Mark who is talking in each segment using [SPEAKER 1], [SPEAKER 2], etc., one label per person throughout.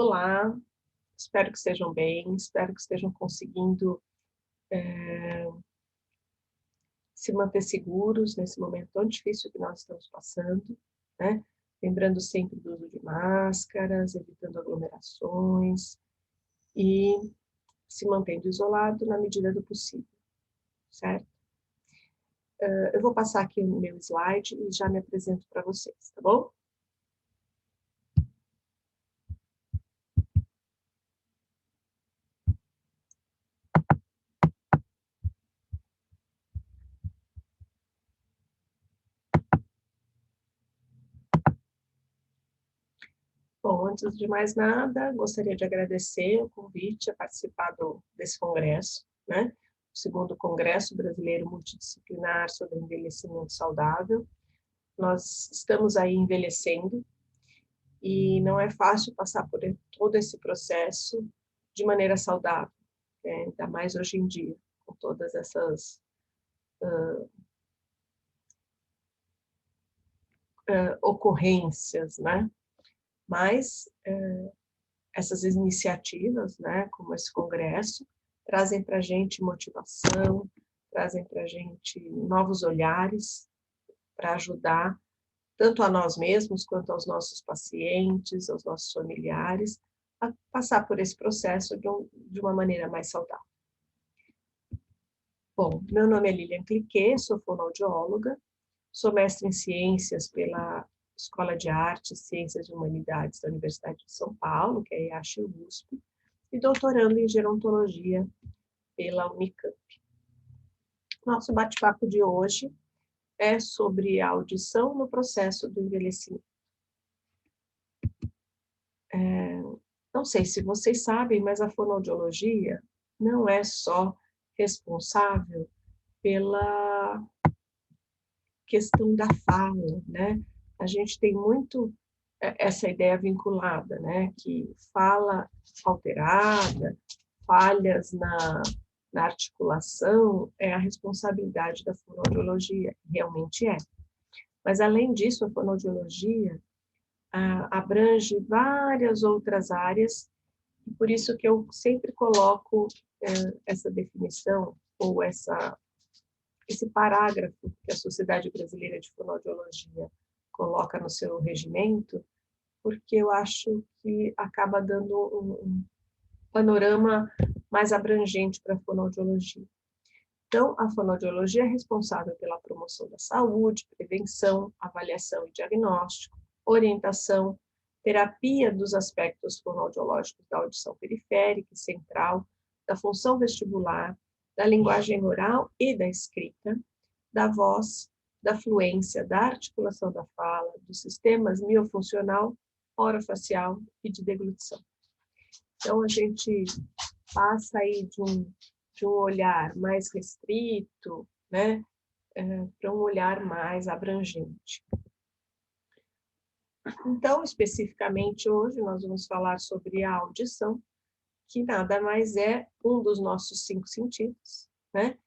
[SPEAKER 1] Olá, espero que estejam bem, espero que estejam conseguindo se manter seguros nesse momento tão difícil que nós estamos passando, né? Lembrando sempre do uso de máscaras, evitando aglomerações e se mantendo isolado na medida do possível, certo? Eu vou passar aqui o meu slide e já me apresento para vocês, tá bom? Bom, antes de mais nada, gostaria de agradecer o convite a participar desse congresso, né? O segundo Congresso Brasileiro Multidisciplinar sobre Envelhecimento Saudável. Nós estamos aí envelhecendo e não é fácil passar por todo esse processo de maneira saudável, né? Ainda mais hoje em dia, com todas essas ocorrências, né? Mas essas iniciativas, né, como esse congresso, trazem para a gente motivação, trazem para a gente novos olhares para ajudar tanto a nós mesmos quanto aos nossos pacientes, aos nossos familiares, a passar por esse processo de uma maneira mais saudável. Bom, meu nome é Lilian Cliquet, sou fonoaudióloga, sou mestre em ciências pela Escola de Artes, Ciências e Humanidades da Universidade de São Paulo, que é a EACH-USP, e doutorando em gerontologia pela Unicamp. Nosso bate-papo de hoje é sobre a audição no processo do envelhecimento. Não sei se vocês sabem, mas a fonoaudiologia não é só responsável pela questão da fala, né? A gente tem muito essa ideia vinculada, né? Que fala alterada, falhas na articulação é a responsabilidade da fonoaudiologia, realmente é. Mas, além disso, a fonoaudiologia abrange várias outras áreas, e por isso que eu sempre coloco essa definição, ou esse parágrafo que a Sociedade Brasileira de Fonoaudiologia coloca no seu regimento, porque eu acho que acaba dando um panorama mais abrangente para a fonoaudiologia. Então, a fonoaudiologia é responsável pela promoção da saúde, prevenção, avaliação e diagnóstico, orientação, terapia dos aspectos fonoaudiológicos da audição periférica e central, da função vestibular, da linguagem oral e da escrita, da voz, da fluência, da articulação da fala, dos sistemas miofuncional, orofacial e de deglutição. Então, a gente passa aí de um olhar mais restrito, né, para um olhar mais abrangente. Então, especificamente hoje, nós vamos falar sobre a audição, que nada mais é um dos nossos 5 sentidos, né?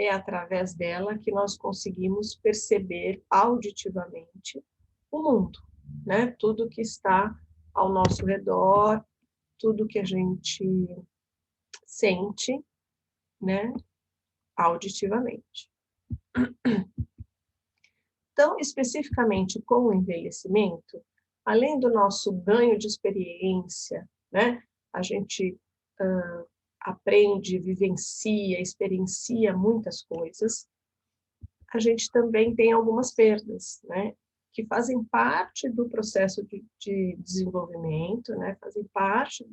[SPEAKER 1] É através dela que nós conseguimos perceber auditivamente o mundo, né? Tudo que está ao nosso redor, tudo que a gente sente, né? Auditivamente. Então, especificamente com o envelhecimento, além do nosso ganho de experiência, né? A gente aprende, vivencia, experiencia muitas coisas, a gente também tem algumas perdas, né? Que fazem parte do processo de desenvolvimento, né? Fazem parte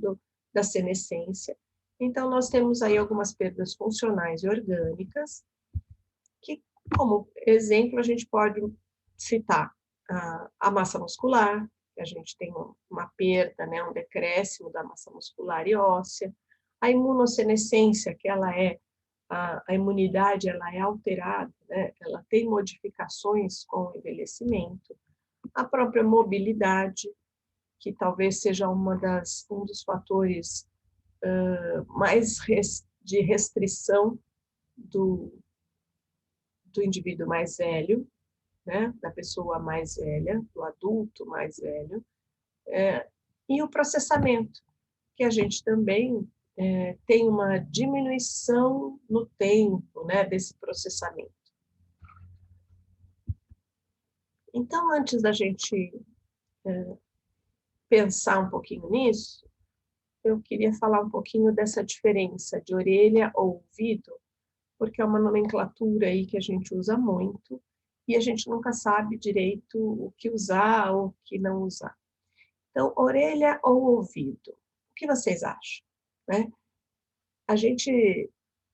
[SPEAKER 1] da senescência. Então, nós temos aí algumas perdas funcionais e orgânicas, que, como exemplo, a gente pode citar a massa muscular, que a gente tem uma perda, né? Um decréscimo da massa muscular e óssea, a imunossenescência, que ela é a imunidade, ela é alterada, né? Ela tem modificações com o envelhecimento, a própria mobilidade, que talvez seja um dos fatores mais de restrição do indivíduo mais velho, né? Da pessoa mais velha, do adulto mais velho, E o processamento, que a gente também tem uma diminuição no tempo, né, desse processamento. Então, antes da gente pensar um pouquinho nisso, eu queria falar um pouquinho dessa diferença de orelha ou ouvido, porque é uma nomenclatura aí que a gente usa muito e a gente nunca sabe direito o que usar ou o que não usar. Então, orelha ou ouvido, o que vocês acham? Né? A gente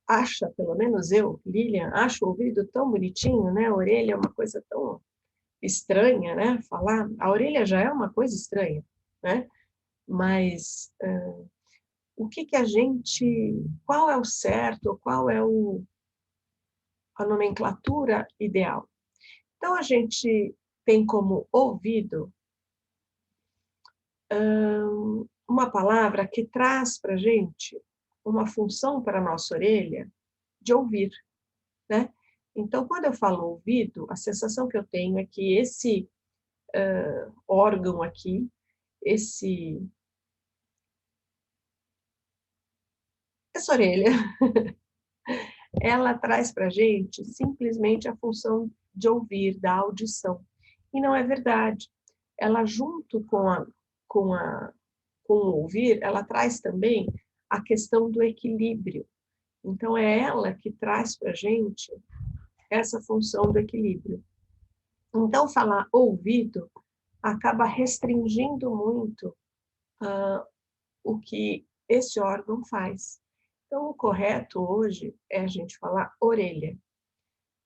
[SPEAKER 1] acha, pelo menos eu, Lilian, acho o ouvido tão bonitinho, né? A orelha é uma coisa tão estranha, né? Falar, a orelha já é uma coisa estranha, né? Mas o que a gente, qual é o certo, qual é a nomenclatura ideal? Então, a gente tem como ouvido uma palavra que traz para a gente uma função para a nossa orelha de ouvir, né? Então, quando eu falo ouvido, a sensação que eu tenho é que esse órgão aqui, essa orelha, ela traz para a gente simplesmente a função de ouvir, da audição. E não é verdade. Ela, junto com, a, com o ouvir, ela traz também a questão do equilíbrio. Então, é ela que traz para a gente essa função do equilíbrio. Então, falar ouvido acaba restringindo muito o que esse órgão faz. Então, o correto hoje é a gente falar orelha.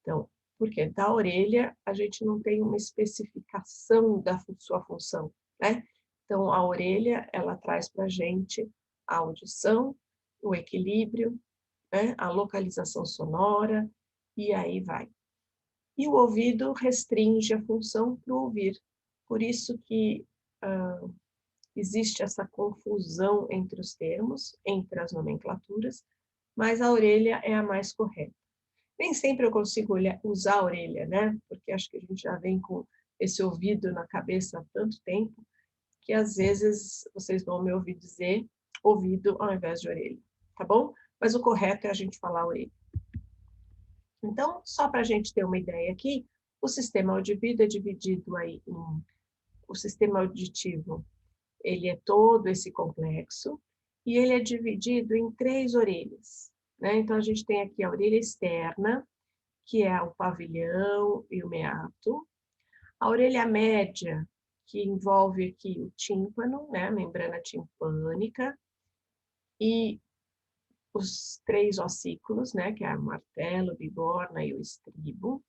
[SPEAKER 1] Então, porque da orelha a gente não tem uma especificação da sua função, né? Então, a orelha, ela traz para a gente a audição, o equilíbrio, né? A localização sonora, e aí vai. E o ouvido restringe a função para o ouvir. Por isso que existe essa confusão entre os termos, entre as nomenclaturas, mas a orelha é a mais correta. Nem sempre eu consigo usar a orelha, né? Porque acho que a gente já vem com esse ouvido na cabeça há tanto tempo, que às vezes vocês vão me ouvir dizer ouvido ao invés de orelha, tá bom? Mas o correto é a gente falar orelha. Então, só para a gente ter uma ideia aqui, o sistema auditivo é dividido aí em... O sistema auditivo, ele é todo esse complexo, e ele é dividido em 3 orelhas, né? Então, a gente tem aqui a orelha externa, que é o pavilhão e o meato. A orelha média, que envolve aqui o tímpano, né? A membrana timpânica, e os 3 ossículos, né? Que é o martelo, o bigorna e o estribo.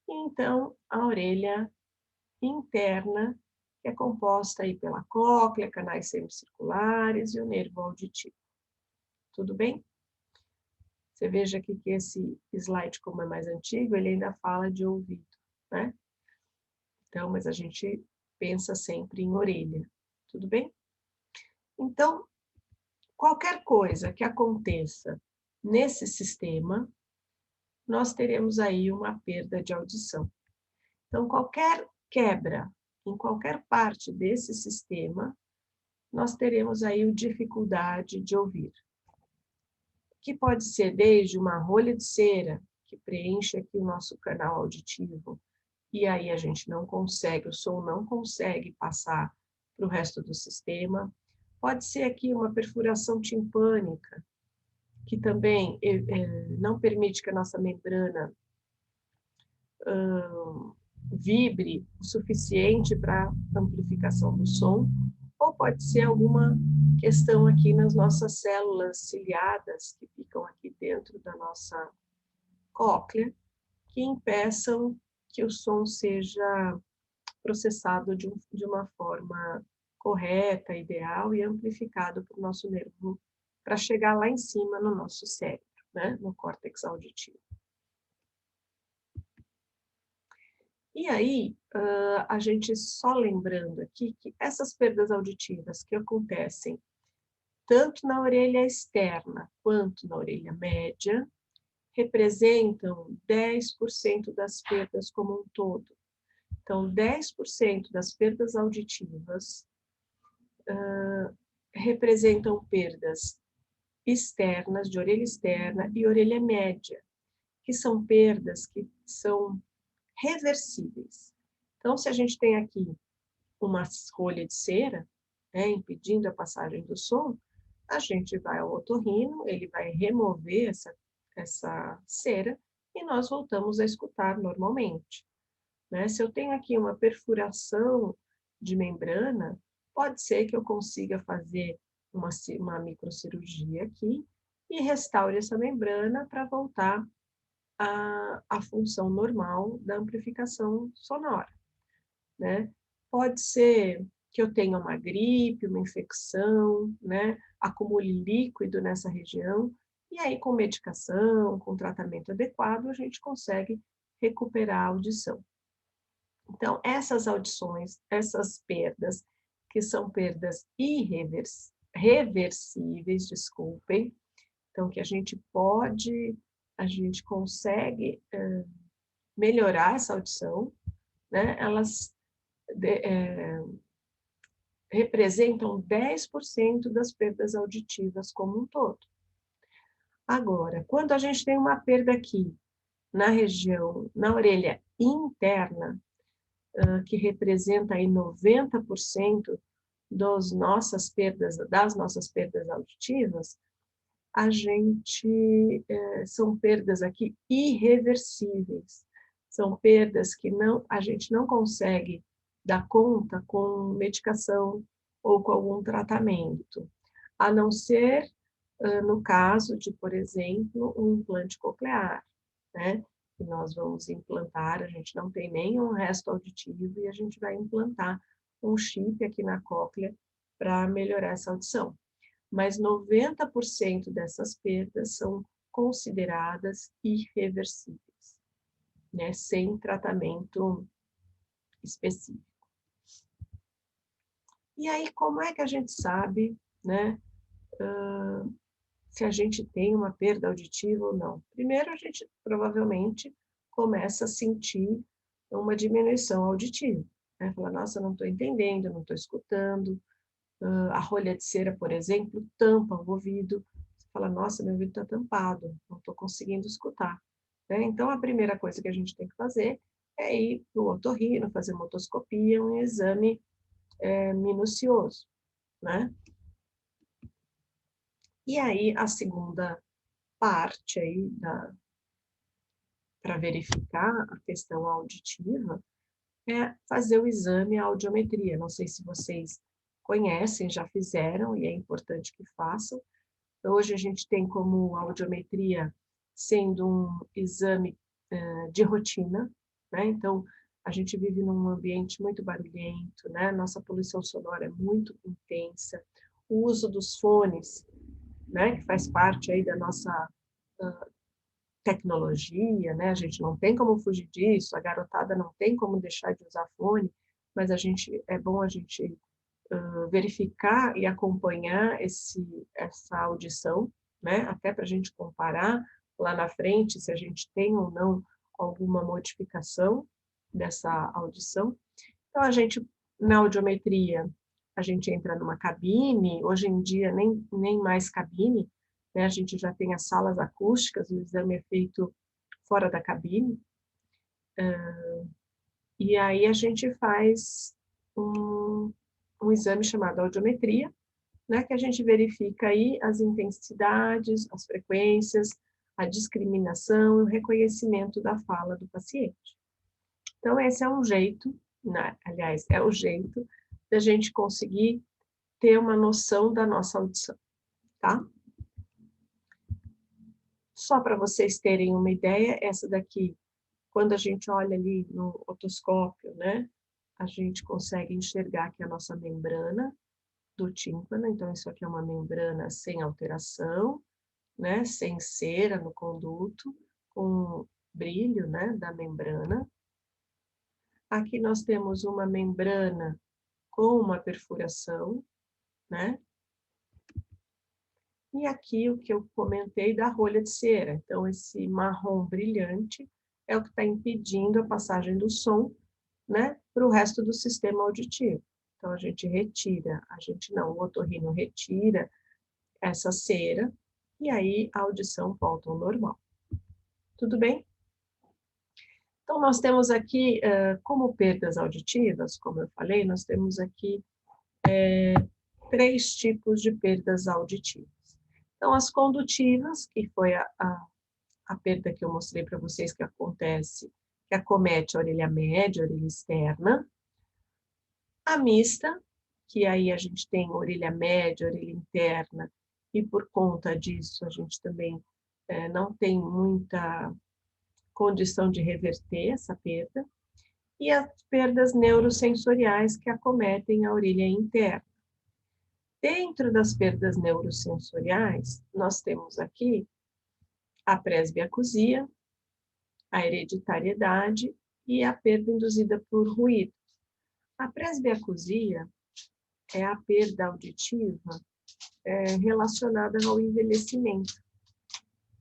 [SPEAKER 1] E, então, a orelha interna, que é composta aí pela cóclea, canais semicirculares e o nervo auditivo. Tudo bem? Você veja aqui que esse slide, como é mais antigo, ele ainda fala de ouvido, né? Então, mas a gente pensa sempre em orelha. Tudo bem? Então, qualquer coisa que aconteça nesse sistema, nós teremos aí uma perda de audição. Então, qualquer quebra em qualquer parte desse sistema, nós teremos aí dificuldade de ouvir. Que pode ser desde uma rolha de cera, que preenche aqui o nosso canal auditivo, e aí a gente não consegue, o som não consegue passar para o resto do sistema. Pode ser aqui uma perfuração timpânica, que também não permite que a nossa membrana vibre o suficiente para amplificação do som, ou pode ser alguma questão aqui nas nossas células ciliadas, que ficam aqui dentro da nossa cóclea, que impeçam que o som seja processado de uma forma correta, ideal e amplificado para o nosso nervo, para chegar lá em cima no nosso cérebro, né? No córtex auditivo. E aí, a gente só lembrando aqui que essas perdas auditivas que acontecem tanto na orelha externa quanto na orelha média, representam 10% das perdas como um todo. Então, 10% das perdas auditivas representam perdas externas, de orelha externa e orelha média, que são perdas que são reversíveis. Então, se a gente tem aqui uma rolha de cera, né, impedindo a passagem do som, a gente vai ao otorrino, ele vai remover essa cera e nós voltamos a escutar normalmente. Né? Se eu tenho aqui uma perfuração de membrana, pode ser que eu consiga fazer uma microcirurgia aqui e restaure essa membrana para voltar à função normal da amplificação sonora. Né? Pode ser que eu tenha uma gripe, uma infecção, né? Acumule líquido nessa região, e aí com medicação, com tratamento adequado, a gente consegue recuperar a audição. Então, essas audições, essas perdas, que são perdas reversíveis, desculpem, então que a gente consegue melhorar essa audição, né? Elas representam 10% das perdas auditivas como um todo. Agora, quando a gente tem uma perda aqui, na região, na orelha interna, que representa aí 90% das nossas perdas auditivas, são perdas aqui irreversíveis. São perdas que a gente não consegue dar conta com medicação ou com algum tratamento, a não ser no caso de, por exemplo, um implante coclear, né? Que nós vamos implantar, a gente não tem nenhum resto auditivo e a gente vai implantar um chip aqui na cóclea para melhorar essa audição. Mas 90% dessas perdas são consideradas irreversíveis, né? Sem tratamento específico. E aí, como é que a gente sabe, né, se a gente tem uma perda auditiva ou não? Primeiro, a gente provavelmente começa a sentir uma diminuição auditiva, né? Fala, nossa, eu não estou entendendo, não estou escutando. A rolha de cera, por exemplo, tampa o ouvido. Você fala, nossa, meu ouvido está tampado, não estou conseguindo escutar. Né? Então, a primeira coisa que a gente tem que fazer é ir para o otorrino, fazer uma otoscopia, um exame minucioso, né? E aí, a segunda parte aí para verificar a questão auditiva é fazer o exame à audiometria. Não sei se vocês conhecem, já fizeram, e é importante que façam. Hoje a gente tem como audiometria sendo um exame de rotina, né? Então, a gente vive num ambiente muito barulhento, né? Nossa poluição sonora é muito intensa. O uso dos fones, né? Que faz parte aí da nossa tecnologia, né? A gente não tem como fugir disso, a garotada não tem como deixar de usar fone, mas é bom a gente verificar e acompanhar essa audição, né? Até para a gente comparar lá na frente se a gente tem ou não alguma modificação dessa audição. Então, na audiometria, a gente entra numa cabine, hoje em dia nem mais cabine, né? A gente já tem as salas acústicas, o exame é feito fora da cabine, e aí a gente faz um exame chamado audiometria, né, que a gente verifica aí as intensidades, as frequências, a discriminação e o reconhecimento da fala do paciente. Então, esse é um jeito, né, aliás, é o jeito da gente conseguir ter uma noção da nossa audição, tá? Só para vocês terem uma ideia, essa daqui, quando a gente olha ali no otoscópio, né, a gente consegue enxergar que a nossa membrana do tímpano, então isso aqui é uma membrana sem alteração, né, sem cera no conduto, com brilho, né, da membrana. Aqui nós temos uma membrana com uma perfuração, né? E aqui o que eu comentei da rolha de cera. Então, esse marrom brilhante é o que está impedindo a passagem do som, né, para o resto do sistema auditivo. Então, a gente retira, o otorrino retira essa cera, e aí a audição volta ao normal. Tudo bem? Então, nós temos aqui, como perdas auditivas, como eu falei, nós temos aqui 3 tipos de perdas auditivas. Então, as condutivas, que foi a perda que eu mostrei para vocês que acontece, que acomete a orelha média, a orelha externa. A mista, que aí a gente tem orelha média, orelha interna, e por conta disso a gente também não tem muita condição de reverter essa perda. E as perdas neurosensoriais que acometem a orelha interna. Dentro das perdas neurosensoriais, nós temos aqui a presbiacusia, a hereditariedade e a perda induzida por ruído. A presbiacusia é a perda auditiva relacionada ao envelhecimento.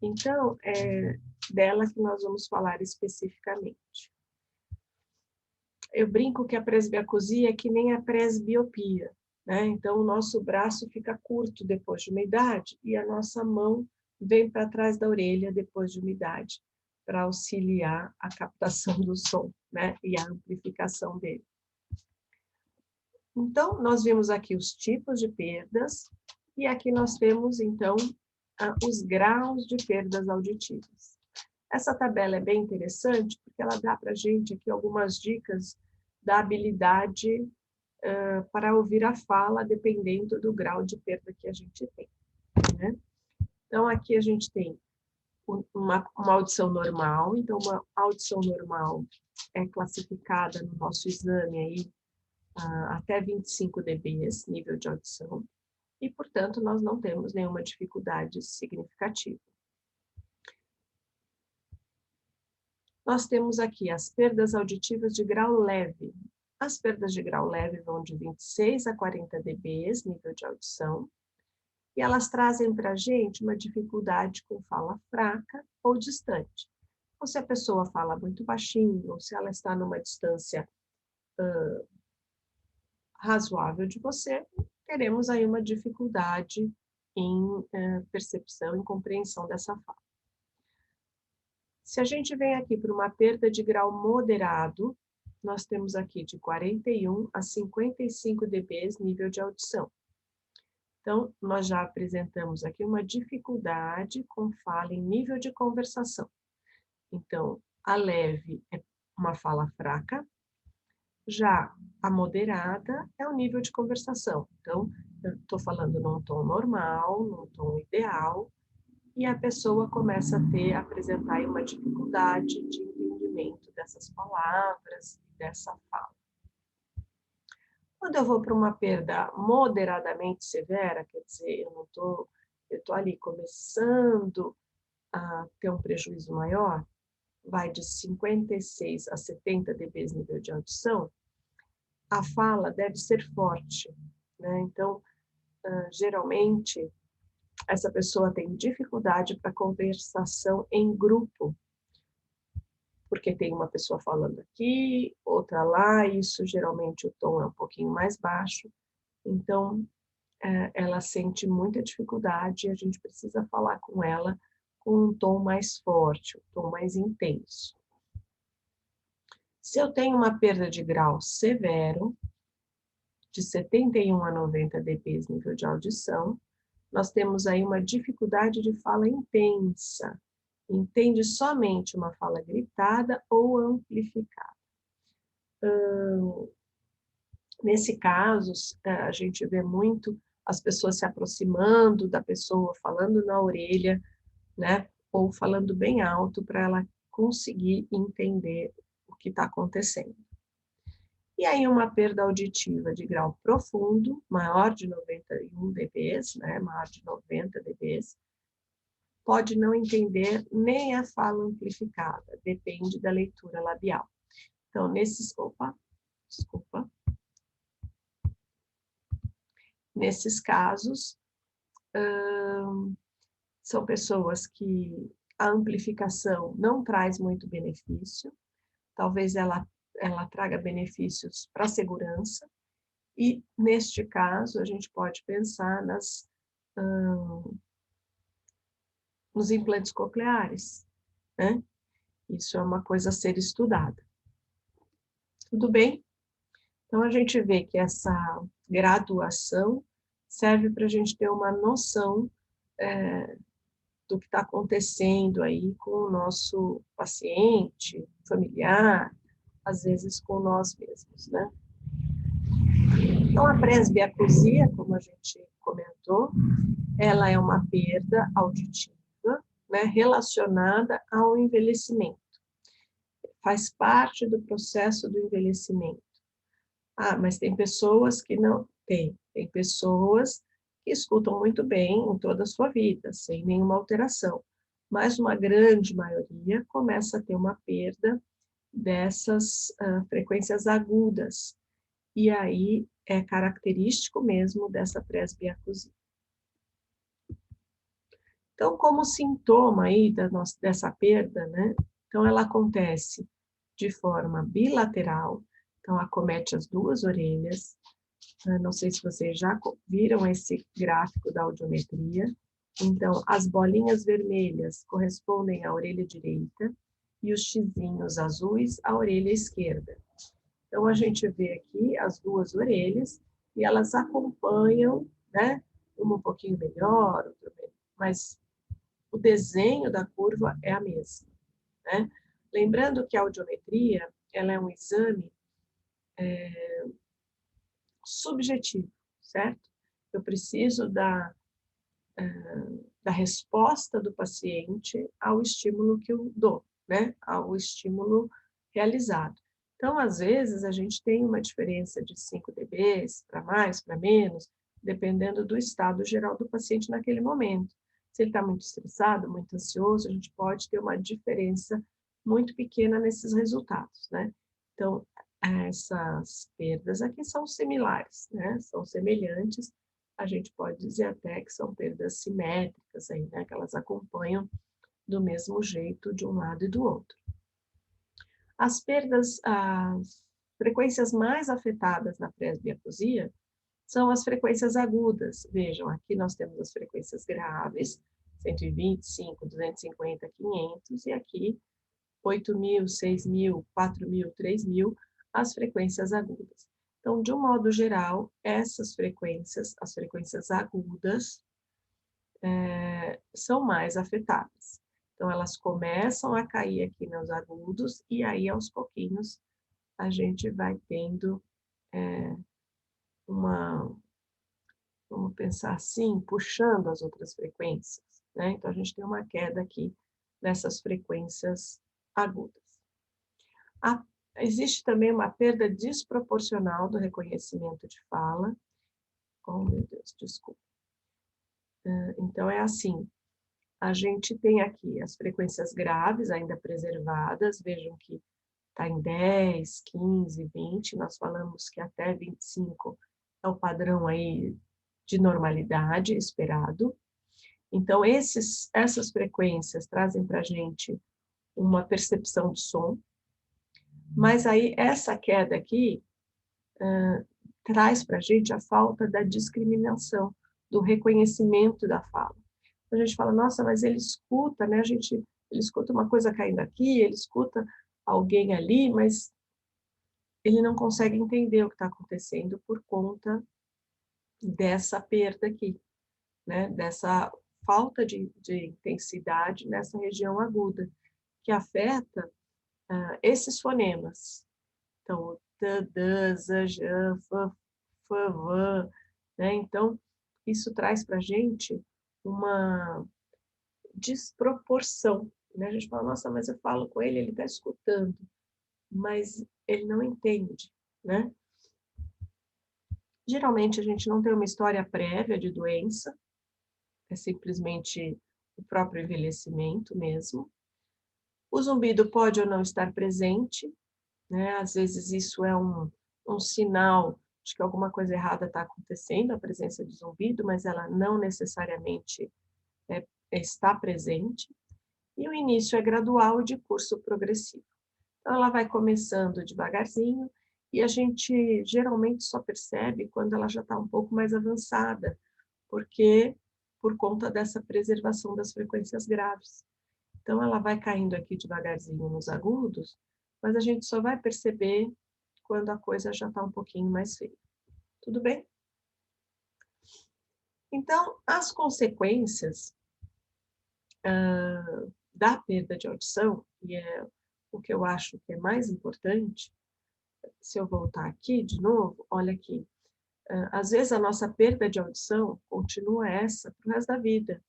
[SPEAKER 1] Então, é dela que nós vamos falar especificamente. Eu brinco que a presbiacusia é que nem a presbiopia, né? Então, o nosso braço fica curto depois de uma idade e a nossa mão vem para trás da orelha depois de uma idade, para auxiliar a captação do som, né? E a amplificação dele. Então, nós vimos aqui os tipos de perdas e aqui nós temos, então, os graus de perdas auditivas. Essa tabela é bem interessante porque ela dá para a gente aqui algumas dicas da habilidade para ouvir a fala, dependendo do grau de perda que a gente tem, né? Então, aqui a gente tem uma audição normal. Então, uma audição normal é classificada no nosso exame aí até 25 dB, nível de audição, e, portanto, nós não temos nenhuma dificuldade significativa. Nós temos aqui as perdas auditivas de grau leve. As perdas de grau leve vão de 26 a 40 dB, nível de audição, e elas trazem para a gente uma dificuldade com fala fraca ou distante. Ou se a pessoa fala muito baixinho, ou se ela está numa distância razoável de você, teremos aí uma dificuldade em percepção e compreensão dessa fala. Se a gente vem aqui para uma perda de grau moderado, nós temos aqui de 41 a 55 dB nível de audição. Então, nós já apresentamos aqui uma dificuldade com fala em nível de conversação. Então, a leve é uma fala fraca, já a moderada é o nível de conversação. Então, eu estou falando num tom normal, num tom ideal, e a pessoa começa a apresentar uma dificuldade de entendimento dessas palavras, dessa fala. Quando eu vou para uma perda moderadamente severa, quer dizer, eu estou ali começando a ter um prejuízo maior, vai de 56 a 70 dB nível de audição, a fala deve ser forte, né? Então, geralmente, essa pessoa tem dificuldade para conversação em grupo, porque tem uma pessoa falando aqui, outra lá, isso geralmente o tom é um pouquinho mais baixo, então ela sente muita dificuldade e a gente precisa falar com ela com um tom mais forte, um tom mais intenso. Se eu tenho uma perda de grau severo, de 71 a 90 dB nível de audição, nós temos aí uma dificuldade de fala intensa. Entende somente uma fala gritada ou amplificada. Nesse caso, a gente vê muito as pessoas se aproximando da pessoa, falando na orelha, né? Ou falando bem alto para ela conseguir entender o que está acontecendo. E aí uma perda auditiva de grau profundo, maior de 91 dB, né? Maior de 90 dB, pode não entender nem a fala amplificada, depende da leitura labial. Então, nesses casos, são pessoas que a amplificação não traz muito benefício, talvez ela traga benefícios para a segurança, E, neste caso, a gente pode pensar nos implantes cocleares, né? Isso é uma coisa a ser estudada. Tudo bem? Então, a gente vê que essa graduação serve para a gente ter uma noção do que está acontecendo aí com o nosso paciente, familiar, às vezes com nós mesmos, né? Então, a presbiacusia, como a gente comentou, ela é uma perda auditiva, né, relacionada ao envelhecimento. Faz parte do processo do envelhecimento. Ah, mas tem pessoas que não têm. Tem pessoas que escutam muito bem em toda a sua vida, sem nenhuma alteração. Mas uma grande maioria começa a ter uma perda dessas frequências agudas. E aí é característico mesmo dessa presbiacusia. Então, como sintoma aí dessa perda, né? Então, ela acontece de forma bilateral, então acomete as duas orelhas. Não sei se vocês já viram esse gráfico da audiometria. Então, as bolinhas vermelhas correspondem à orelha direita e os xizinhos azuis à orelha esquerda. Então, a gente vê aqui as duas orelhas e elas acompanham, né? Uma um pouquinho melhor, outra menos, mas o desenho da curva é a mesma, né? Lembrando que a audiometria, ela é um exame subjetivo, certo? Eu preciso da resposta do paciente ao estímulo que eu dou, né? Ao estímulo realizado. Então, às vezes, a gente tem uma diferença de 5 dBs, para mais, para menos, dependendo do estado geral do paciente naquele momento. Se ele está muito estressado, muito ansioso, a gente pode ter uma diferença muito pequena nesses resultados, né? Então, essas perdas aqui são similares, né? São semelhantes. A gente pode dizer até que são perdas simétricas, aí, né? Que elas acompanham do mesmo jeito de um lado e do outro. As frequências mais afetadas na presbiacusia são as frequências agudas. Vejam, aqui nós temos as frequências graves, 125, 250, 500, e aqui 8.000, 6.000, 4.000, 3.000, as frequências agudas. Então, de um modo geral, essas frequências, as frequências agudas, são mais afetadas. Então, elas começam a cair aqui nos agudos, e aí, aos pouquinhos, a gente vai tendo vamos pensar assim, puxando as outras frequências, né? Então, a gente tem uma queda aqui nessas frequências agudas. Existe também uma perda desproporcional do reconhecimento de fala. Oh, meu Deus, desculpa. Então, é assim, a gente tem aqui as frequências graves ainda preservadas, vejam que está em 10, 15, 20, nós falamos que até 25 é o padrão aí de normalidade esperado. Então, essas frequências trazem para a gente uma percepção de som, mas aí essa queda aqui traz para a gente a falta da discriminação, do reconhecimento da fala. A gente fala, nossa, mas ele escuta, né? Ele escuta uma coisa caindo aqui, ele escuta alguém ali, mas ele não consegue entender o que está acontecendo por conta dessa perda aqui, né? Dessa falta de intensidade nessa região aguda, que afeta esses fonemas. Então, o t, d, z, j, f, f, v, né? Então, isso traz para a gente uma desproporção, né? A gente fala, nossa, mas eu falo com ele, ele está escutando, mas ele não entende, né? Geralmente, a gente não tem uma história prévia de doença, é simplesmente o próprio envelhecimento mesmo. O zumbido pode ou não estar presente, né? Às vezes isso é um sinal de que alguma coisa errada está acontecendo, a presença de zumbido, mas ela não necessariamente está presente. E o início é gradual e de curso progressivo. Então, ela vai começando devagarzinho, E a gente geralmente só percebe quando ela já está um pouco mais avançada, porque por conta dessa preservação das frequências graves. Então, ela vai caindo aqui devagarzinho nos agudos, mas a gente só vai perceber quando a coisa já está um pouquinho mais feia. Tudo bem? Então, as consequências da perda de audição, e é o que eu acho que é mais importante, se eu voltar aqui de novo, olha aqui, às vezes a nossa perda de audição continua essa para o resto da vida.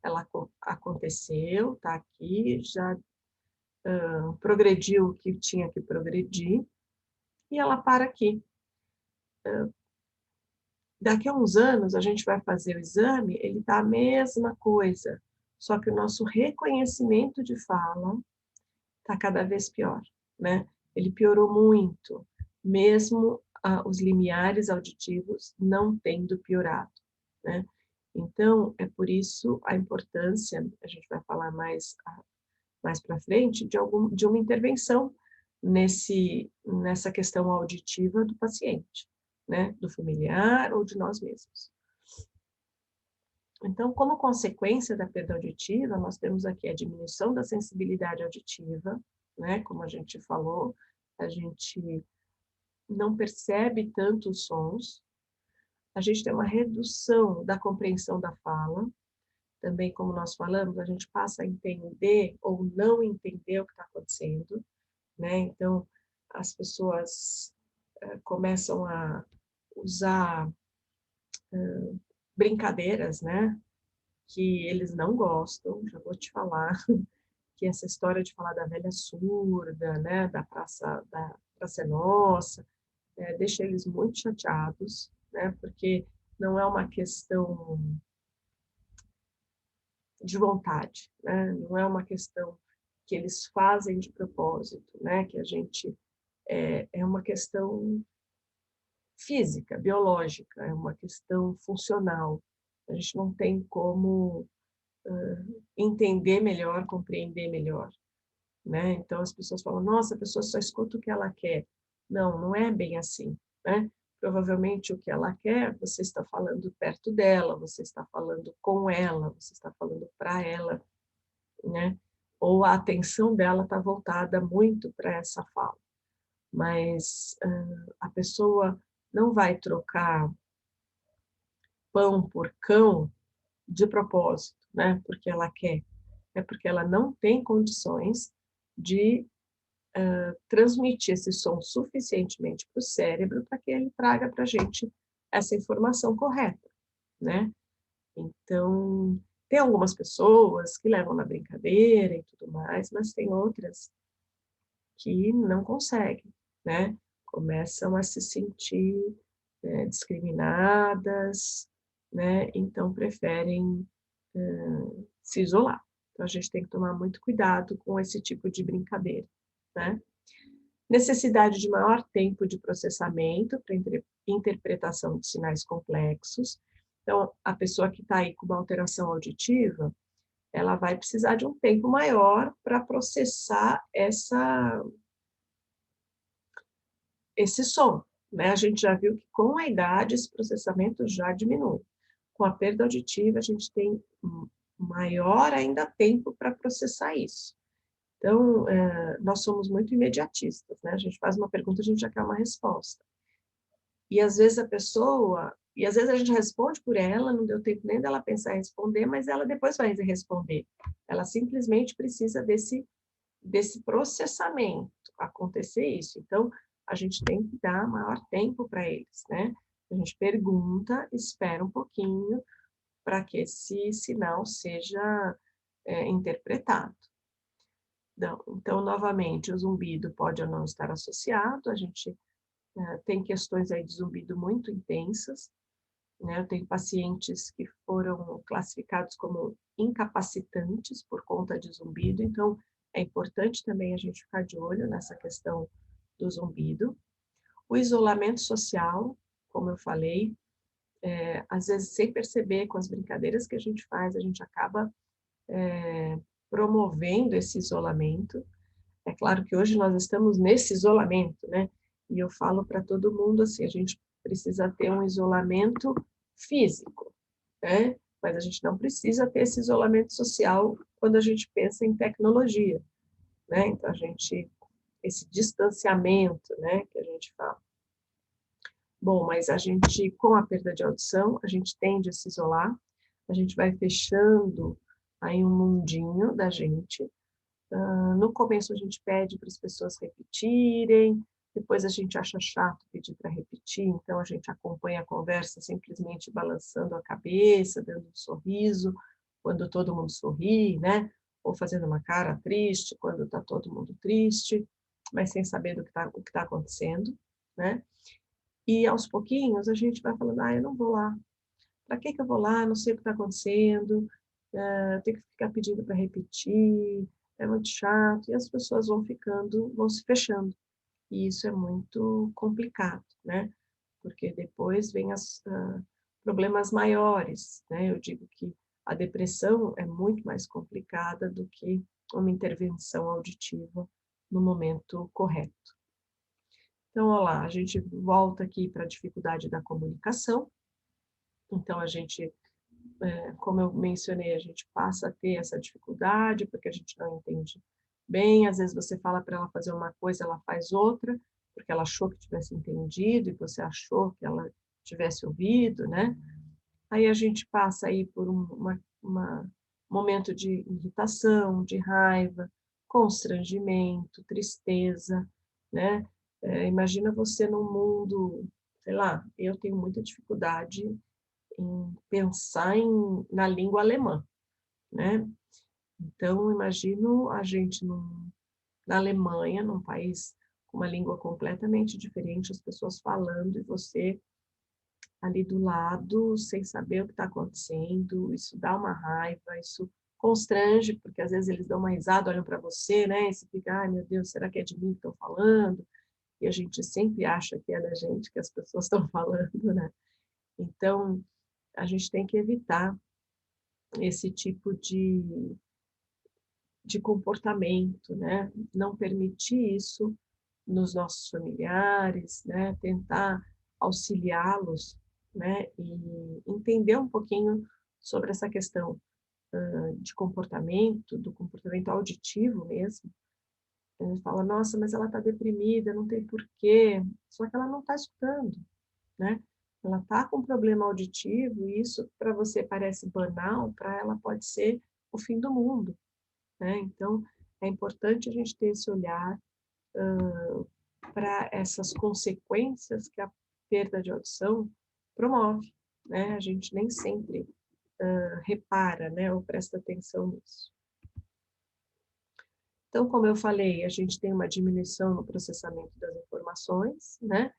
[SPEAKER 1] Ela aconteceu, está aqui, já progrediu o que tinha que progredir, e ela para aqui. Daqui a uns anos, a gente vai fazer o exame, ele está a mesma coisa, só que o nosso reconhecimento de fala está cada vez pior, né? Ele piorou muito, mesmo os limiares auditivos não tendo piorado, né? Então, é por isso a importância, a gente vai falar mais para frente, de uma intervenção nessa questão auditiva do paciente, né? Do familiar ou de nós mesmos. Então, como consequência da perda auditiva, nós temos aqui a diminuição da sensibilidade auditiva, né? Como a gente falou, a gente não percebe tanto os sons, a gente tem uma redução da compreensão da fala, também como nós falamos, a gente passa a entender ou não entender o que está acontecendo, né? Então, as pessoas começam a usar brincadeiras, né? Que eles não gostam, já vou te falar, que essa história de falar da velha surda, né? Da Praça é Nossa, deixa eles muito chateados, né? Porque não é uma questão de vontade, né? Não é uma questão que eles fazem de propósito, né? Que a gente é uma questão física, biológica, é uma questão funcional. A gente não tem como entender melhor, compreender melhor, né? Então as pessoas falam: "Nossa, a pessoa só escuta o que ela quer". Não, não é bem assim, né? Provavelmente o que ela quer, você está falando perto dela, você está falando com ela, você está falando para ela, né? Ou a atenção dela está voltada muito para essa fala. Mas a pessoa não vai trocar pão por cão de propósito, né? Porque ela quer. É porque ela não tem condições de transmitir esse som suficientemente para o cérebro para que ele traga para a gente essa informação correta, né? Então, tem algumas pessoas que levam na brincadeira e tudo mais, mas tem outras que não conseguem, né? Começam a se sentir discriminadas, né? Então preferem se isolar. Então a gente tem que tomar muito cuidado com esse tipo de brincadeira, né? Necessidade de maior tempo de processamento para interpretação de sinais complexos. Então, a pessoa que está aí com uma alteração auditiva, ela vai precisar de um tempo maior para processar esse som, né? A gente já viu que com a idade esse processamento já diminui. Com a perda auditiva, a gente tem maior ainda tempo para processar isso. Então, nós somos muito imediatistas, né? A gente faz uma pergunta, a gente já quer uma resposta. E às vezes às vezes a gente responde por ela, não deu tempo nem dela pensar em responder, mas ela depois vai responder. Ela simplesmente precisa desse processamento, acontecer isso. Então, a gente tem que dar maior tempo para eles, né? A gente pergunta, espera um pouquinho para que esse sinal seja interpretado. Então, novamente, o zumbido pode ou não estar associado, a gente tem questões aí de zumbido muito intensas, né? Eu tenho pacientes que foram classificados como incapacitantes por conta de zumbido, então é importante também a gente ficar de olho nessa questão do zumbido. O isolamento social, como eu falei, às vezes sem perceber, com as brincadeiras que a gente faz, a gente acaba promovendo esse isolamento. É claro que hoje nós estamos nesse isolamento, né? E eu falo para todo mundo assim, a gente precisa ter um isolamento físico, né? Mas a gente não precisa ter esse isolamento social quando a gente pensa em tecnologia, né? Então, esse distanciamento, né, que a gente fala. Bom, mas a gente, com a perda de audição, a gente tende a se isolar, a gente vai fechando aí um mundinho da gente. No começo a gente pede para as pessoas repetirem, depois a gente acha chato pedir para repetir, então a gente acompanha a conversa simplesmente balançando a cabeça, dando um sorriso, quando todo mundo sorri, né? Ou fazendo uma cara triste quando está todo mundo triste, mas sem saber o que tá acontecendo, né? E aos pouquinhos a gente vai falando, eu não vou lá. Para que eu vou lá? Não sei o que está acontecendo. Eu tenho que ficar pedindo para repetir. É muito chato. E as pessoas vão se fechando. E isso é muito complicado, né? Porque depois vem os problemas maiores, né? Eu digo que a depressão é muito mais complicada do que uma intervenção auditiva no momento correto. Então, olha lá, a gente volta aqui para a dificuldade da comunicação. Então, como eu mencionei, a gente passa a ter essa dificuldade, porque a gente não entende bem. Às vezes você fala para ela fazer uma coisa, ela faz outra, porque ela achou que tivesse entendido e você achou que ela tivesse ouvido, né? Aí a gente passa aí por momento de irritação, de raiva, constrangimento, tristeza, né? Imagina você num mundo, sei lá, eu tenho muita dificuldade em pensar na língua alemã, né? Então, imagino a gente na Alemanha, num país com uma língua completamente diferente, as pessoas falando e você ali do lado, sem saber o que está acontecendo, isso dá uma raiva, isso constrange, porque às vezes eles dão uma risada, olham para você, né? E você fica, ai meu Deus, será que é de mim que estão falando? E a gente sempre acha que é da gente que as pessoas estão falando, né? Então, a gente tem que evitar esse tipo de comportamento, né? Não permitir isso nos nossos familiares, né? Tentar auxiliá-los, né? E entender um pouquinho sobre essa questão de comportamento, do comportamento auditivo mesmo. A gente fala, nossa, mas ela está deprimida, não tem porquê. Só que ela não está escutando, né? Ela está com um problema auditivo e isso para você parece banal, para ela pode ser o fim do mundo, né? Então, é importante a gente ter esse olhar para essas consequências que a perda de audição promove, né? A gente nem sempre repara, né, ou presta atenção nisso. Então, como eu falei, a gente tem uma diminuição no processamento das informações, né?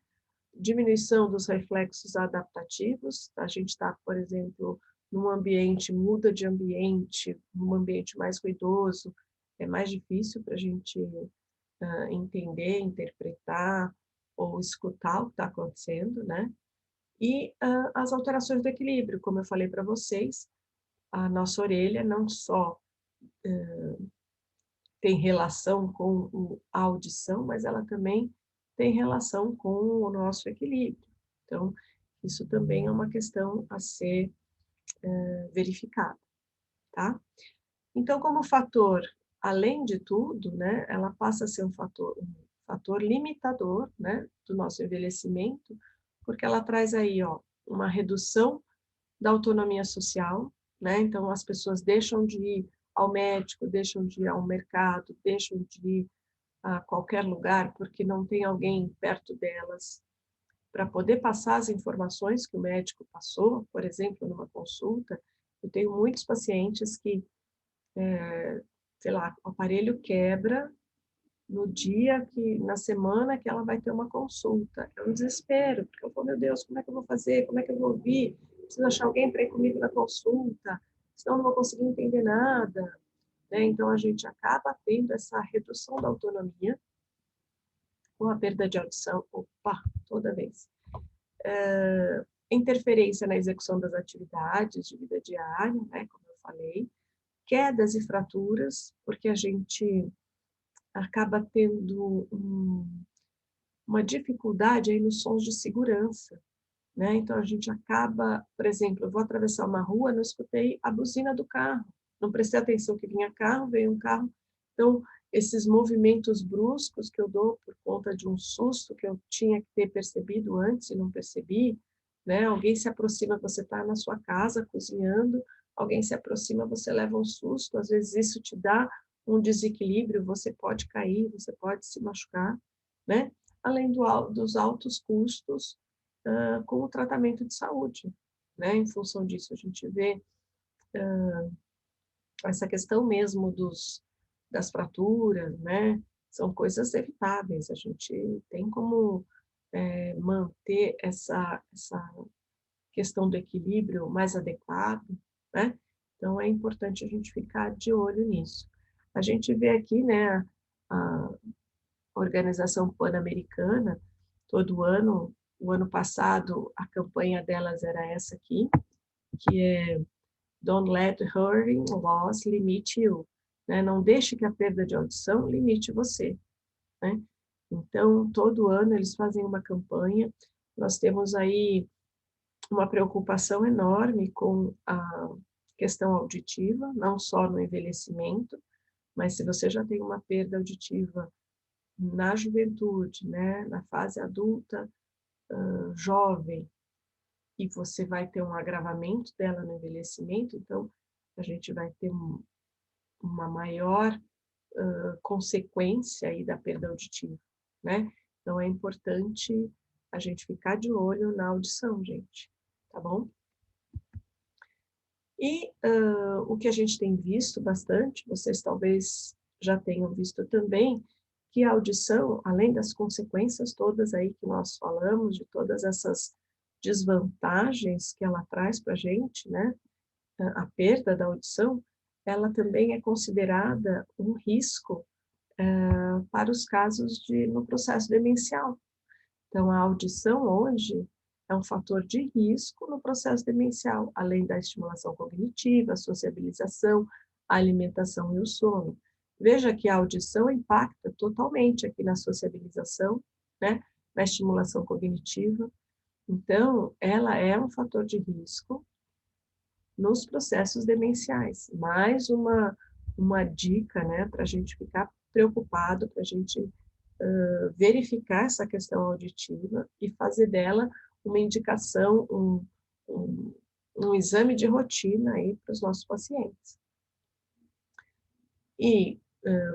[SPEAKER 1] Diminuição dos reflexos adaptativos. A gente está, por exemplo, num ambiente, muda de ambiente, num ambiente mais ruidoso, é mais difícil para a gente entender, interpretar ou escutar o que está acontecendo, né? E as alterações do equilíbrio, como eu falei para vocês, a nossa orelha não só tem relação com a audição, mas ela também tem relação com o nosso equilíbrio. Então, isso também é uma questão a ser verificada, tá? Então, como fator, além de tudo, né, ela passa a ser um fator limitador, né, do nosso envelhecimento, porque ela traz aí, ó, uma redução da autonomia social, né? Então as pessoas deixam de ir ao médico, deixam de ir ao mercado, deixam de ir a qualquer lugar porque não tem alguém perto delas para poder passar as informações que o médico passou, por exemplo, numa consulta. Eu tenho muitos pacientes que, sei lá, o aparelho quebra no dia que, na semana que ela vai ter uma consulta. É um desespero, porque eu falo, meu Deus, como é que eu vou fazer? Como é que eu vou ouvir? Preciso achar alguém para ir comigo na consulta, senão eu não vou conseguir entender nada. Né? Então, a gente acaba tendo essa redução da autonomia com a perda de audição, opa, toda vez. Interferência na execução das atividades de vida diária, né, como eu falei, quedas e fraturas, porque a gente acaba tendo uma dificuldade aí nos sons de segurança, né? Então, a gente acaba, por exemplo, eu vou atravessar uma rua, não escutei a buzina do carro, não prestei atenção que vinha carro, veio um carro. Então, esses movimentos bruscos que eu dou por conta de um susto que eu tinha que ter percebido antes e não percebi, né? Alguém se aproxima, você está na sua casa cozinhando, alguém se aproxima, você leva um susto, às vezes isso te dá um desequilíbrio, você pode cair, você pode se machucar, né? Além dos altos custos com o tratamento de saúde, né? Em função disso, a gente vê essa questão mesmo das fraturas, né? São coisas evitáveis, a gente tem como manter essa questão do equilíbrio mais adequado, né? Então, é importante a gente ficar de olho nisso. A gente vê aqui, né, a Organização Pan-Americana, todo ano, o ano passado, a campanha delas era essa aqui, que é Don't let hearing loss limit you, né? Não deixe que a perda de audição limite você, né? Então, todo ano eles fazem uma campanha, nós temos aí uma preocupação enorme com a questão auditiva, não só no envelhecimento, mas se você já tem uma perda auditiva na juventude, né, na fase adulta, jovem, e você vai ter um agravamento dela no envelhecimento, então a gente vai ter uma maior consequência aí da perda auditiva, né? Então é importante a gente ficar de olho na audição, gente, tá bom? E o que a gente tem visto bastante, vocês talvez já tenham visto também, que a audição, além das consequências todas aí que nós falamos, de todas essas desvantagens que ela traz para a gente, né? A perda da audição, ela também é considerada um risco para os casos no processo demencial. Então, a audição hoje é um fator de risco no processo demencial, além da estimulação cognitiva, a sociabilização, a alimentação e o sono. Veja que a audição impacta totalmente aqui na sociabilização, né? Na estimulação cognitiva. Então, ela é um fator de risco nos processos demenciais. Mais uma dica, né, para a gente ficar preocupado, para a gente verificar essa questão auditiva e fazer dela uma indicação, um exame de rotina aí para os nossos pacientes. E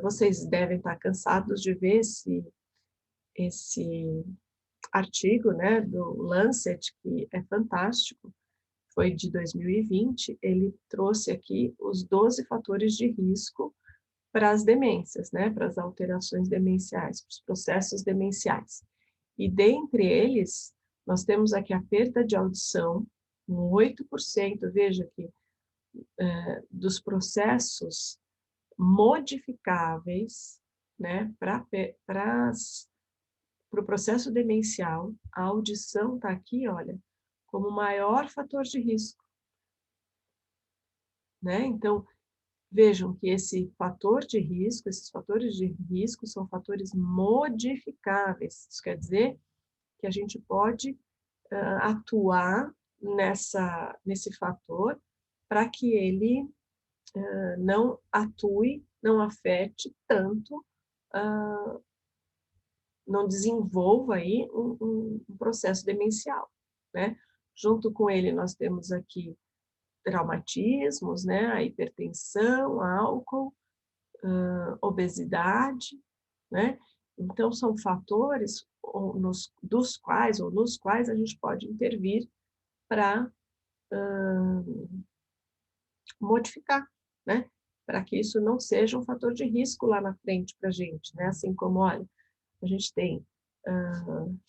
[SPEAKER 1] vocês devem estar cansados de ver esse artigo, né, do Lancet, que é fantástico, foi de 2020, ele trouxe aqui os 12 fatores de risco para as demências, né, para as alterações demenciais, para os processos demenciais. E dentre eles, nós temos aqui a perda de audição, um 8%, veja que dos processos modificáveis, né, para o processo demencial, a audição está aqui, olha, como o maior fator de risco, né? Então, vejam que esse fator de risco, esses fatores de risco são fatores modificáveis. Isso quer dizer que a gente pode atuar nesse fator para que ele não atue, não afete tanto, não desenvolva aí um processo demencial, né? Junto com ele, nós temos aqui traumatismos, né? A hipertensão, álcool, obesidade, né? Então, são fatores nos quais a gente pode intervir para modificar, né? Para que isso não seja um fator de risco lá na frente para a gente, né? Assim como, olha, a gente tem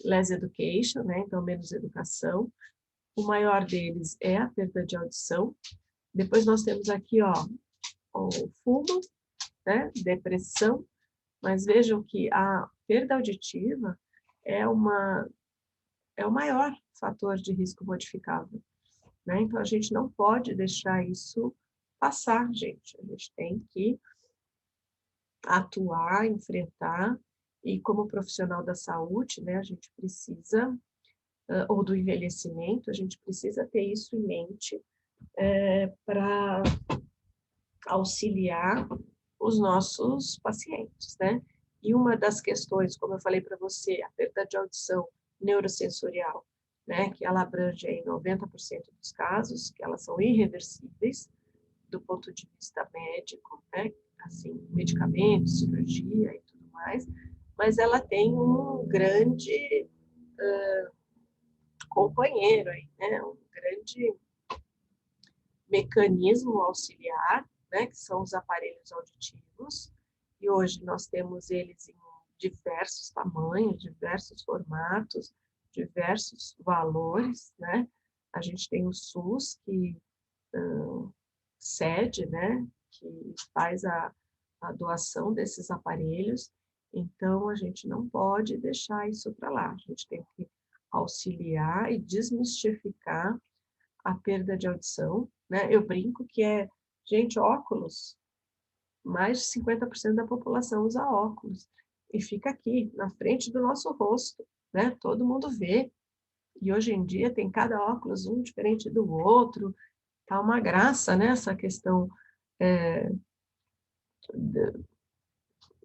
[SPEAKER 1] less education, né? Então, menos educação. O maior deles é a perda de audição. Depois nós temos aqui, ó, o fumo, né? Depressão. Mas vejam que a perda auditiva é o maior fator de risco modificável, né? Então, a gente não pode deixar isso passar, gente. A gente tem que atuar, enfrentar E como profissional da saúde, né, a gente precisa, ou do envelhecimento, a gente precisa ter isso em mente para auxiliar os nossos pacientes, né? E uma das questões, como eu falei para você, a perda de audição neurosensorial, né, que ela abrange aí 90% dos casos, que elas são irreversíveis do ponto de vista médico, né, assim, medicamentos, cirurgia e tudo mais, mas ela tem um grande companheiro aí, né, um grande mecanismo auxiliar, né, que são os aparelhos auditivos, e hoje nós temos eles em diversos tamanhos, diversos formatos, diversos valores, né? A gente tem o SUS que cede, né, que faz a doação desses aparelhos, então a gente não pode deixar isso para lá, a gente tem que auxiliar e desmistificar a perda de audição, né? Eu brinco que gente, óculos, mais de 50% da população usa óculos, e fica aqui, na frente do nosso rosto, né? Todo mundo vê, e hoje em dia tem cada óculos, um diferente do outro, tá uma graça, né? Essa questão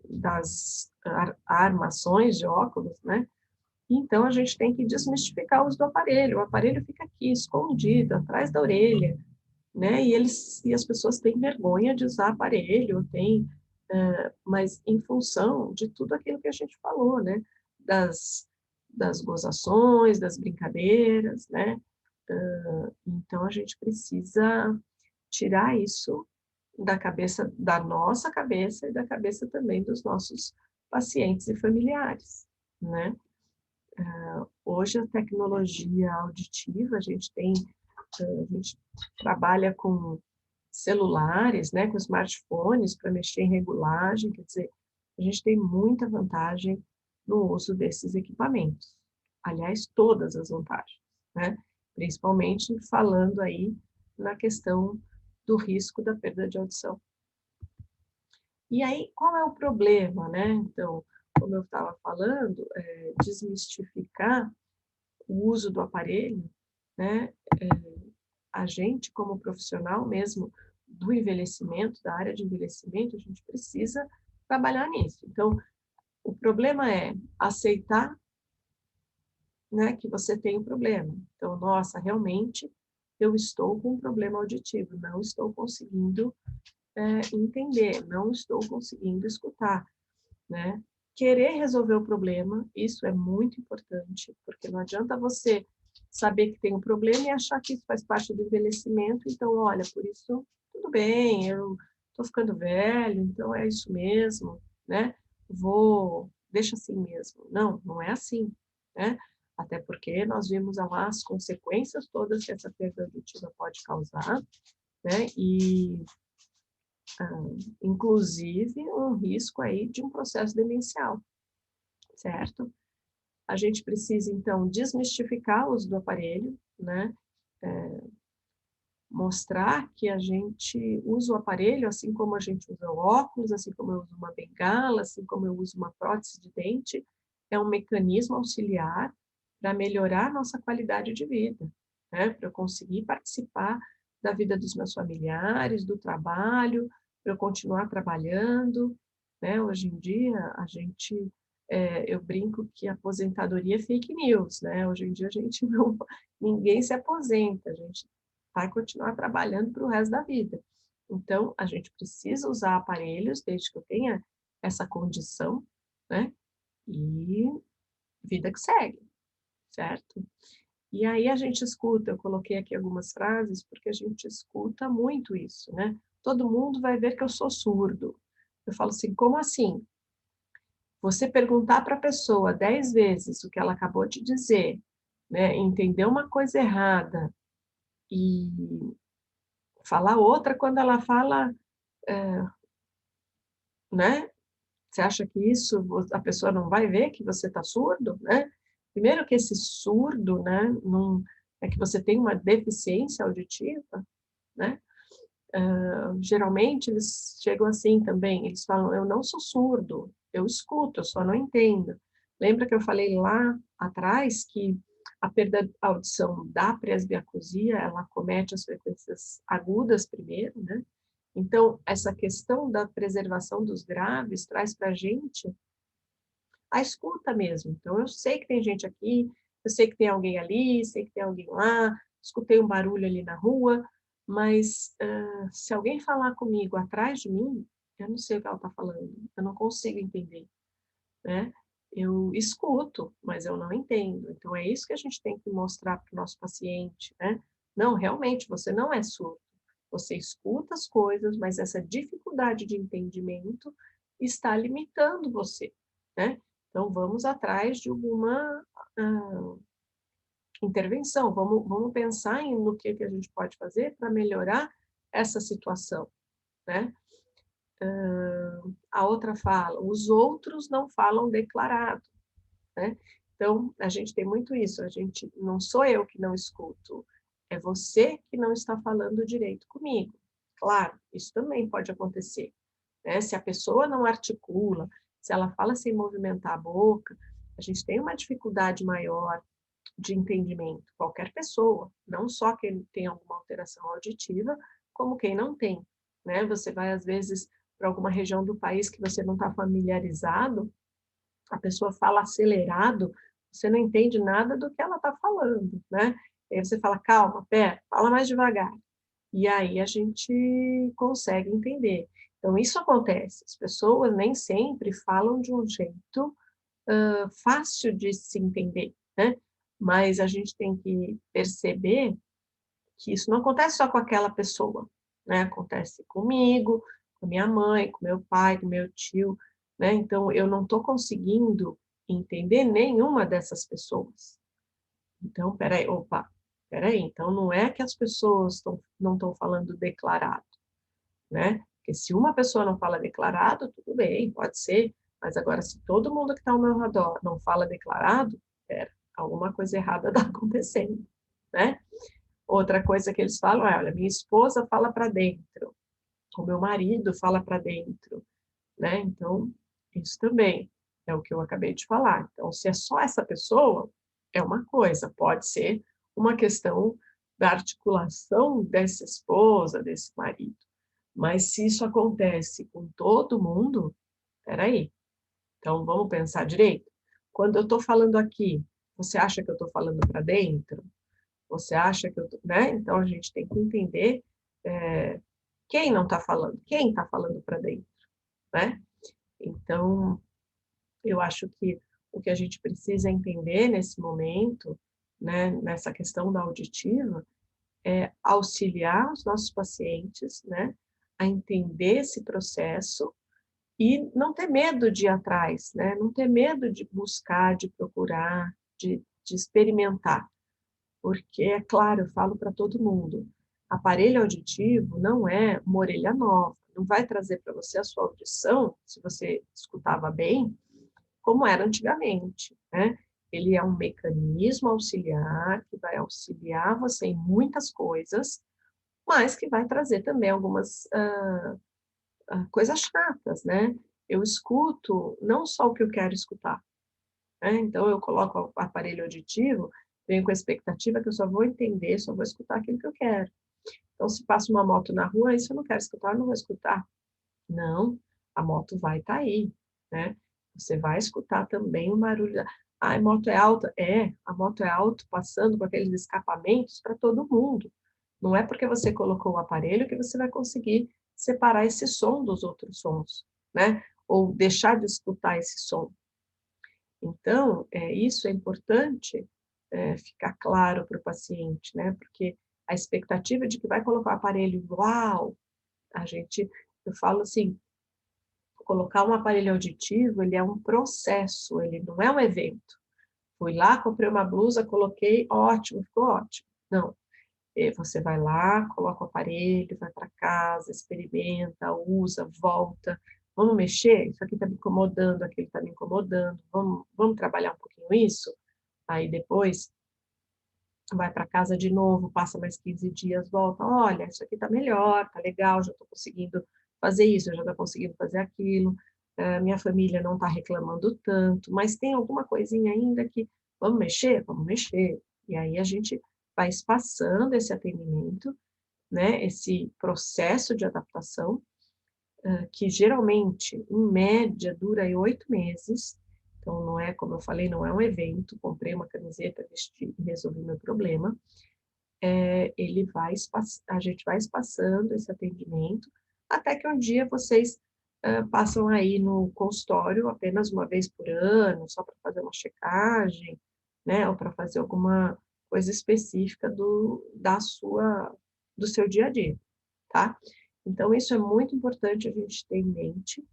[SPEAKER 1] das armações de óculos, né? Então, a gente tem que desmistificar o uso do aparelho. O aparelho fica aqui, escondido, atrás da orelha, né? E as pessoas têm vergonha de usar aparelho, mas em função de tudo aquilo que a gente falou, né? Das gozações, das brincadeiras, né? Então, a gente precisa tirar isso da cabeça, da nossa cabeça e da cabeça também dos nossos pacientes e familiares, né? Hoje a tecnologia auditiva, a gente trabalha com celulares, né, com smartphones para mexer em regulagem, quer dizer, a gente tem muita vantagem no uso desses equipamentos. Aliás, todas as vantagens, né? Principalmente falando aí na questão do risco da perda de audição. E aí, qual é o problema, né? Então, como eu estava falando, desmistificar o uso do aparelho, né? A gente, como profissional mesmo do envelhecimento, da área de envelhecimento, a gente precisa trabalhar nisso. Então, o problema é aceitar, né, que você tem um problema. Então, nossa, realmente eu estou com um problema auditivo, não estou conseguindo entender, não estou conseguindo escutar, né? Querer resolver o problema, isso é muito importante, porque não adianta você saber que tem um problema e achar que isso faz parte do envelhecimento, então, olha, por isso, tudo bem, eu estou ficando velho, então é isso mesmo, né? Deixa assim mesmo. Não, não é assim, né? Até porque nós vimos lá as consequências todas que essa perda auditiva pode causar, né? E inclusive um risco aí de um processo demencial, certo? A gente precisa, então, desmistificar o uso do aparelho, né? Mostrar que a gente usa o aparelho assim como a gente usa o óculos, assim como eu uso uma bengala, assim como eu uso uma prótese de dente, é um mecanismo auxiliar para melhorar a nossa qualidade de vida, né? Para eu conseguir participar da vida dos meus familiares, do trabalho, para eu continuar trabalhando, né? Hoje em dia, eu brinco que a aposentadoria é fake news, né? Hoje em dia a gente não, ninguém se aposenta, a gente vai continuar trabalhando para o resto da vida. Então, a gente precisa usar aparelhos desde que eu tenha essa condição, né? E vida que segue, certo? E aí a gente escuta, eu coloquei aqui algumas frases, porque a gente escuta muito isso, né? Todo mundo vai ver que eu sou surdo. Eu falo assim, como assim? Você perguntar para a pessoa 10 vezes o que ela acabou de dizer, né? Entender uma coisa errada e falar outra quando ela fala, né? Você acha que isso a pessoa não vai ver que você está surdo, né? Primeiro que esse surdo, né? Não, é que você tem uma deficiência auditiva, né? Geralmente eles chegam assim também, eles falam, eu não sou surdo, eu escuto, eu só não entendo. Lembra que eu falei lá atrás que a perda da audição da presbiacusia, ela acomete as frequências agudas primeiro, né? Então, essa questão da preservação dos graves traz para a gente a escuta mesmo. Então, eu sei que tem gente aqui, eu sei que tem alguém ali, sei que tem alguém lá, escutei um barulho ali na rua, mas se alguém falar comigo atrás de mim, eu não sei o que ela está falando, eu não consigo entender, né? Eu escuto, mas eu não entendo. Então, é isso que a gente tem que mostrar para o nosso paciente, né? Não, realmente, você não é surdo. Você escuta as coisas, mas essa dificuldade de entendimento está limitando você, né? Então, vamos atrás de alguma intervenção, vamos pensar no que a gente pode fazer para melhorar essa situação, né? A outra fala, os outros não falam declarado, né? Então, a gente tem muito isso, a gente, não sou eu que não escuto, é você que não está falando direito comigo. Claro, isso também pode acontecer, né? Se a pessoa não articula, se ela fala sem movimentar a boca, a gente tem uma dificuldade maior de entendimento. Qualquer pessoa, não só quem tem alguma alteração auditiva, como quem não tem, né? Você vai, às vezes, para alguma região do país que você não está familiarizado, a pessoa fala acelerado, você não entende nada do que ela está falando, né? E aí você fala, calma, pera, fala mais devagar. E aí a gente consegue entender. Então, isso acontece. As pessoas nem sempre falam de um jeito fácil de se entender, né? Mas a gente tem que perceber que isso não acontece só com aquela pessoa, né? Acontece comigo, com minha mãe, com meu pai, com meu tio, né? Então, eu não estou conseguindo entender nenhuma dessas pessoas. Então, peraí, opa, peraí, então não é que as pessoas não estão falando declarado, né? Porque se uma pessoa não fala declarado, tudo bem, pode ser, mas agora se todo mundo que está ao meu redor não fala declarado, pera, alguma coisa errada está acontecendo, né? Outra coisa que eles falam é, olha, minha esposa fala para dentro, o meu marido fala para dentro, né? Então, isso também é o que eu acabei de falar. Então, se é só essa pessoa, é uma coisa, pode ser uma questão da articulação dessa esposa, desse marido. Mas se isso acontece com todo mundo, peraí, então vamos pensar direito. Quando eu estou falando aqui, você acha que eu estou falando para dentro? Você acha que eu tô, né? Então a gente tem que entender quem não está falando, quem está falando para dentro, né? Então eu acho que o que a gente precisa entender nesse momento, né, nessa questão da auditiva, é auxiliar os nossos pacientes, né, a entender esse processo e não ter medo de ir atrás, né, não ter medo de buscar, de procurar, de experimentar. Porque, é claro, eu falo para todo mundo, aparelho auditivo não é uma orelha nova, não vai trazer para você a sua audição, se você escutava bem, como era antigamente, né? Ele é um mecanismo auxiliar que vai auxiliar você em muitas coisas, mas que vai trazer também algumas coisas chatas, né? Eu escuto não só o que eu quero escutar, né? Então eu coloco o aparelho auditivo, venho com a expectativa que eu só vou entender, só vou escutar aquilo que eu quero. Então, se passa uma moto na rua, isso eu não quero escutar, eu não vou escutar. Não, a moto vai estar aí, né? Você vai escutar também o barulho da... Ah, a moto é alta? É, a moto é alta, passando com aqueles escapamentos para todo mundo. Não é porque você colocou o aparelho que você vai conseguir separar esse som dos outros sons, né? Ou deixar de escutar esse som. Então, isso é importante ficar claro para o paciente, né? Porque a expectativa de que vai colocar o aparelho, uau, eu falo assim, colocar um aparelho auditivo, ele é um processo, ele não é um evento. Fui lá, comprei uma blusa, coloquei, ótimo, ficou ótimo. Não, você vai lá, coloca o aparelho, vai para casa, experimenta, usa, volta. Vamos mexer? Isso aqui está me incomodando, aquele está me incomodando. Vamos trabalhar um pouquinho isso? Aí depois vai para casa de novo, passa mais 15 dias, volta. Olha, isso aqui está melhor, está legal, já estou conseguindo fazer isso, eu já estou conseguindo fazer aquilo. minha família não está reclamando tanto, mas tem alguma coisinha ainda que, vamos mexer? Vamos mexer. E aí a gente vai espaçando esse atendimento, né, esse processo de adaptação, que geralmente, em média, dura aí 8 meses. Então, não é, como eu falei, não é um evento, comprei uma camiseta, vesti e resolvi meu problema. A gente vai espaçando esse atendimento, até que um dia vocês passam aí no consultório apenas uma vez por ano, só para fazer uma checagem, né, ou para fazer alguma coisa específica do seu dia a dia, tá? Então, isso é muito importante a gente ter em mente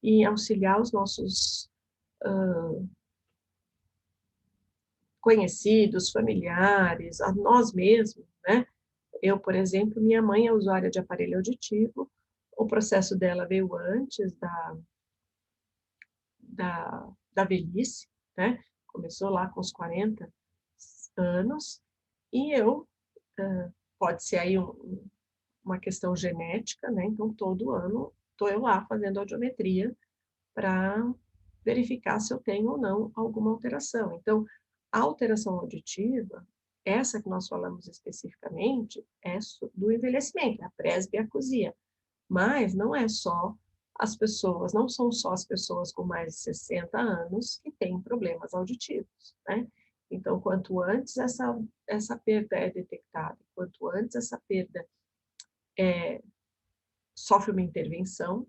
[SPEAKER 1] e auxiliar os nossos conhecidos, familiares, a nós mesmos, né? Eu, por exemplo, minha mãe é usuária de aparelho auditivo, o processo dela veio antes da velhice, né? Começou lá com os 40 anos, e eu, pode ser aí uma questão genética, né? Então, todo ano estou eu lá fazendo audiometria para verificar se eu tenho ou não alguma alteração. Então, a alteração auditiva, essa que nós falamos especificamente, é do envelhecimento, a presbiacusia. Mas não é só as pessoas, não são só as pessoas com mais de 60 anos que têm problemas auditivos, né? Então, quanto antes essa perda é detectada, quanto antes essa perda sofre uma intervenção,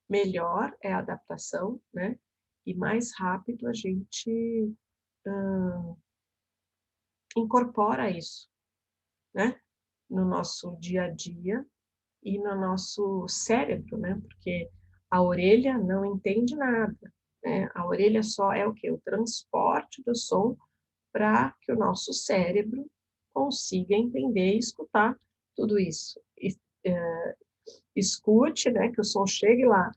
[SPEAKER 1] melhor é a adaptação, né? E mais rápido a gente incorpora isso, né? No nosso dia a dia e no nosso cérebro, né? Porque a orelha não entende nada, né? A orelha só é o quê? O transporte do som para que o nosso cérebro consiga entender e escutar tudo isso. E, escute, né? Que o som chegue lá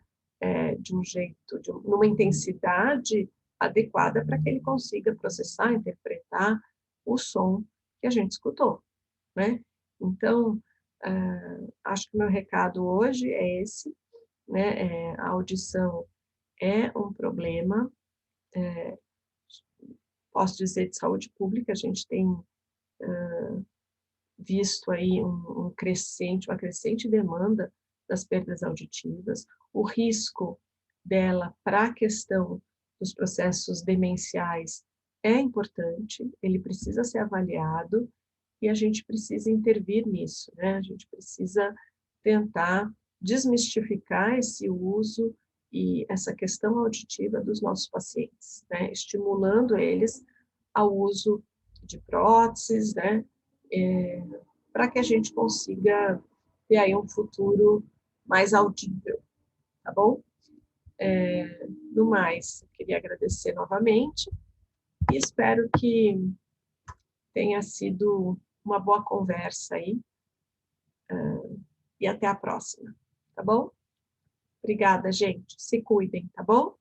[SPEAKER 1] de um jeito, numa intensidade adequada para que ele consiga processar, interpretar o som que a gente escutou, né? Então, acho que o meu recado hoje é esse, né? A audição é um problema, posso dizer, de saúde pública, a gente tem visto aí uma crescente demanda das perdas auditivas, o risco dela para a questão dos processos demenciais é importante, ele precisa ser avaliado e a gente precisa intervir nisso, né? A gente precisa tentar desmistificar esse uso e essa questão auditiva dos nossos pacientes, né? Estimulando eles ao uso de próteses, né? Para que a gente consiga ter aí um futuro mais audível, tá bom? No mais, queria agradecer novamente e espero que tenha sido uma boa conversa aí, e até a próxima, tá bom? Obrigada, gente. Se cuidem, tá bom?